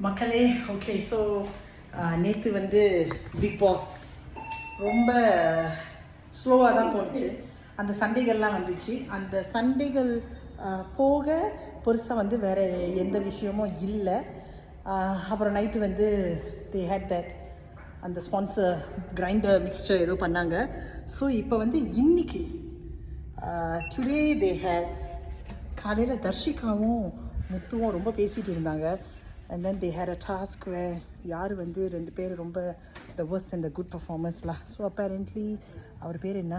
மக்களே okay so நேற்று வந்து பிக் பாஸ் ரொம்ப ஸ்லோவாக தான் போணுச்சு. அந்த சண்டைகள்லாம் வந்துச்சு. அந்த சண்டைகள் போக பெருசாக வந்து வேறு எந்த விஷயமும் இல்லை. அப்புறம் நைட்டு வந்து தே ஹேட் தட் அந்த ஸ்பான்சர் கிரைண்டர் மிக்ஸ்சர் ஏதோ பண்ணாங்க. ஸோ இப்போ வந்து இன்னைக்கு டுடே தே ஹேட் காலையில் தர்ஷிகாவும் முத்துவும் ரொம்ப பேசிகிட்டு இருந்தாங்க. And then they had a task where யார் வந்து ரெண்டு பேர் ரொம்ப the worst and the good performance-லாம். ஸோ அப்பேரண்ட்லி அவர் பேர் என்ன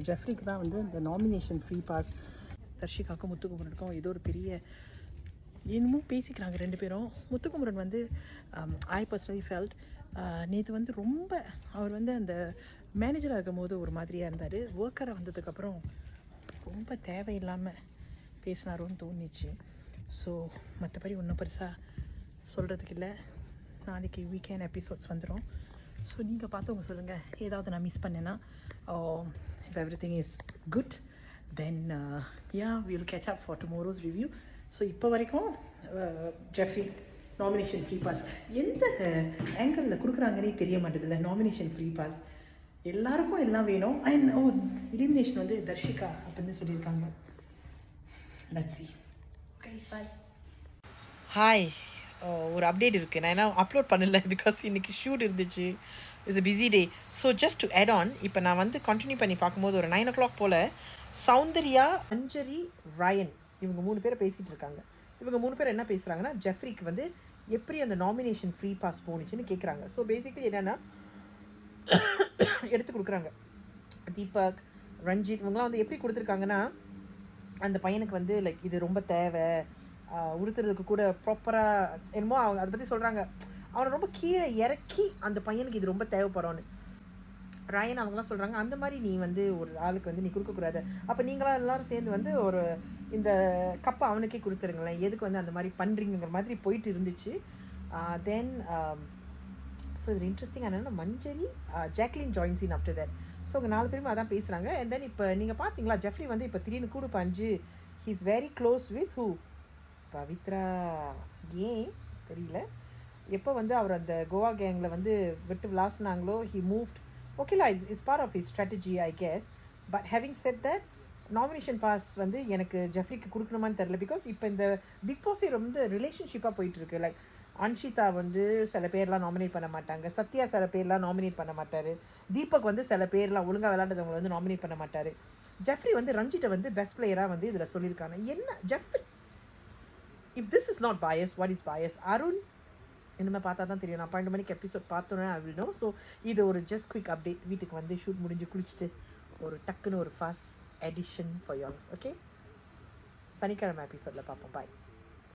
ஜெஃப்ரிக்கு தான் வந்து இந்த நாமினேஷன் ஃப்ரீ பாஸ். தர்ஷிகாவுக்கும் முத்துக்குமரனுக்கும் ஏதோ ஒரு பெரிய என்னமோ பேசிக்கிறாங்க ரெண்டு பேரும். முத்துக்குமரன் வந்து ஐ பர்சனலி ஃபெல்ட் நேற்று வந்து ரொம்ப அவர் வந்து அந்த மேனேஜராக இருக்கும் போது ஒரு மாதிரியாக இருந்தார். ஒர்க்கராக வந்ததுக்கப்புறம் ரொம்ப தேவையில்லாமல் பேசினாரோன்னு தோணுச்சு. ஸோ மற்றபடி ஒன்றும் பெருசாக சொல்கிறதுக்கு இல்லை. நாளைக்கு வீக்கெண்ட் எபிசோட்ஸ் வந்துடும். ஸோ நீங்கள் பார்த்தவங்க சொல்லுங்கள், ஏதாவது நான் மிஸ் பண்ணேன்னா. If every thing is good then will catch up for tomorrow's review. So இப்போ வரைக்கும் ஜெஃப்ரி நாமினேஷன் ஃப்ரீ பாஸ் எந்த ஆங்கிளில் கொடுக்குறாங்கன்னே தெரிய மாட்டேதில்ல. நாமினேஷன் ஃப்ரீ பாஸ் எல்லாருக்கும் எல்லாம் வேணும். அண்ட் எலிமினேஷன் வந்து தர்ஷிகா அப்படின்னு சொல்லியிருக்காங்க. Let's see. Okay, bye. Hi, ஒரு அப்டேட் இருக்குது. நான் என்ன அப்லோட் பண்ணல பிகாஸ் இன்றைக்கி ஷூட் இருந்துச்சு. It's a busy day. So just to add on, இப்போ நான் வந்து கண்டினியூ பண்ணி பார்க்கும்போது ஒரு 9 o'clock போல் சௌந்தர்யா, அஞ்சரி, ரயன் இவங்க 3 பேரை பேசிகிட்டு இருக்காங்க. இவங்க 3 பேர் என்ன பேசுகிறாங்கன்னா, ஜெஃப்ரிக்கு வந்து எப்படி அந்த நாமினேஷன் ஃப்ரீ பாஸ் போணுச்சுன்னு கேட்குறாங்க. ஸோ பேசிக்கலி என்னென்னா எடுத்து கொடுக்குறாங்க. தீபக், ரஞ்சித் இவங்களாம் வந்து எப்படி கொடுத்துருக்காங்கன்னா, அந்த பையனுக்கு வந்து லைக் இது ரொம்ப தேவை, உடுத்துறதுக்கு கூட ப்ராப்பராக என்னமோ அவங்க அதை பற்றி சொல்கிறாங்க. அவனை ரொம்ப கீழே இறக்கி அந்த பையனுக்கு இது ரொம்ப தேவைப்படும்னு. ராயன் அவங்களாம் சொல்கிறாங்க, அந்த மாதிரி நீ வந்து ஒரு ஆளுக்கு வந்து நீ கொடுக்கக்கூடாது. அப்போ நீங்களாம் எல்லோரும் சேர்ந்து வந்து ஒரு இந்த கப்பை அவனுக்கே கொடுத்துருங்களேன், எதுக்கு வந்து அந்த மாதிரி பண்ணுறீங்கிற மாதிரி போயிட்டு இருந்துச்சு. தென் ஸோ இது இன்ட்ரெஸ்டிங்காக என்னென்னா Manjari, Jacqueline joins in after that. So அவங்க 4 பேருமே அதான் பேசுகிறாங்க. அண்ட் தென் இப்போ நீங்கள் பார்த்தீங்களா, ஜெஃப்ரி வந்து இப்போ திடீர்னு கூடு பஞ்சு he is very close with who, Pavithra. ஏன் தெரியல. எப்போ வந்து அவர் அந்த கோவா கேங்கில் வந்து விட்டு விளாசினாங்களோ ஹி மூவ்ட். ஓகேலா, it's part of his strategy I guess. But having said that, nomination pass வந்து எனக்கு ஜெஃப்ரிக்கு கொடுக்கணுமான்னு தெரில. பிகாஸ் இப்போ இந்த பிக் பாஸே ரொம்ப ரிலேஷன்ஷிப்பாக போயிட்டுருக்கு. லைக் அன்ஷிதா வந்து சில பேர்லாம் நாமினேட் பண்ண மாட்டாங்க, சத்யா சில பேர்லாம் நாமினேட் பண்ண மாட்டார், தீபக் வந்து சில பேர்லாம் ஒழுங்காக விளையாண்டவங்களை வந்து நாமினேட் பண்ண மாட்டார். ஜெஃப்ரி வந்து ரஞ்சித்தை வந்து பெஸ்ட் பிளேயராக வந்து இதில் சொல்லியிருக்காங்க. என்ன Jeffrey, if this is not bias, what is bias? Arun இனிமேல் பார்த்தா தான் தெரியும். நான் 12 மணிக்கு எபிசோட் பார்த்தோன்னே ஐ வில் நோ. ஸோ இது ஒரு ஜஸ்ட் குவிக் அப்டேட். வீட்டுக்கு வந்து ஷூட் முடிஞ்சு குளிச்சுட்டு ஒரு டக்குன்னு ஒரு fast edition for you all. Okay, சனிக்கிழமை எபிசோடில் பார்ப்போம். பாய்.